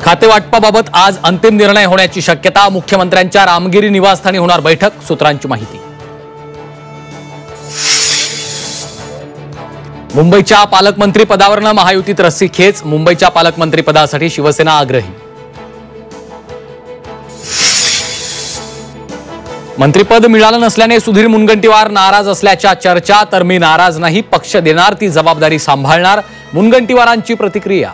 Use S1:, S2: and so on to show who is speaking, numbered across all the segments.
S1: खातेवाटपाबाबत आज अंतिम निर्णय होण्याची शक्यता। मुख्यमंत्र्यांच्या रामगिरी निवासस्थानी होणार बैठक, सूत्रांची माहिती। मुंबईच्या पालकमंत्री पदावरनं महायुतीत रस्सीखेच। मुंबईच्या पालकमंत्री पदासाठी शिवसेना आग्रही। मंत्रिपद मिळालं नसल्याने सुधीर मुनगंटीवार नाराज असल्याच्या चर्चा। तर मी नाराज नाही, पक्ष देणार ती जबाबदारी सांभाळणार, मुनगंटीवारांची प्रतिक्रिया।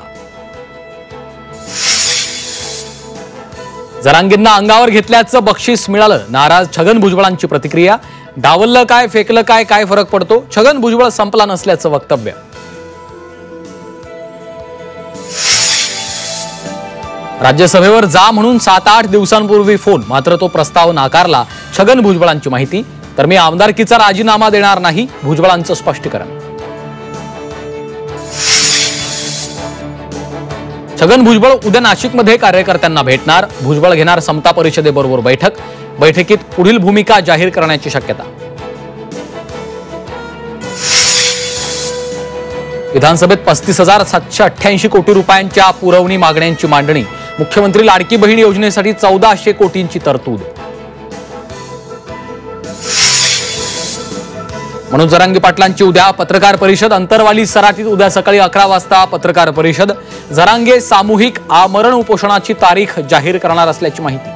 S1: जरांगेंना अंगावर घेतल्याचं बक्षीस मिळालं, नाराज छगन भुजबळांची प्रतिक्रिया। डावललं काय फेकलं काय, काय फरक पडतो, छगन भुजबळ संपला नसल्याचं वक्तव्य। राज्यसभेवर जा म्हणून 7-8 दिवसांपूर्वी फोन, मात्र तो प्रस्ताव नाकारला, छगन भुजबळांची माहिती। तर मी आमदारकीचा राजीनामा देणार नाही, भुजबळांचं स्पष्टीकरण। छगन भुजबळ उद्या नाशिकमध्ये कार्यकर्त्यांना भेटणार। भुजबळ घेणार समता परिषदेबरोबर बैठक, बैठकीत पुढील भूमिका जाहीर करण्याची शक्यता। विधानसभेत 35,788 कोटी रुपयांच्या पुरवणी मागण्यांची मांडणी। मुख्यमंत्री लाडकी बहीण योजनेसाठी 1400 कोटींची तरतूद। मनोज जरांगे पाटलांची उद्या पत्रकार परिषद। अंतरवाली सराटीत उद्या सकाळी 11 वाजता पत्रकार परिषद। जरांगे सामूहिक आमरण उपोषणाची तारीख जाहीर करणार असल्याची माहिती।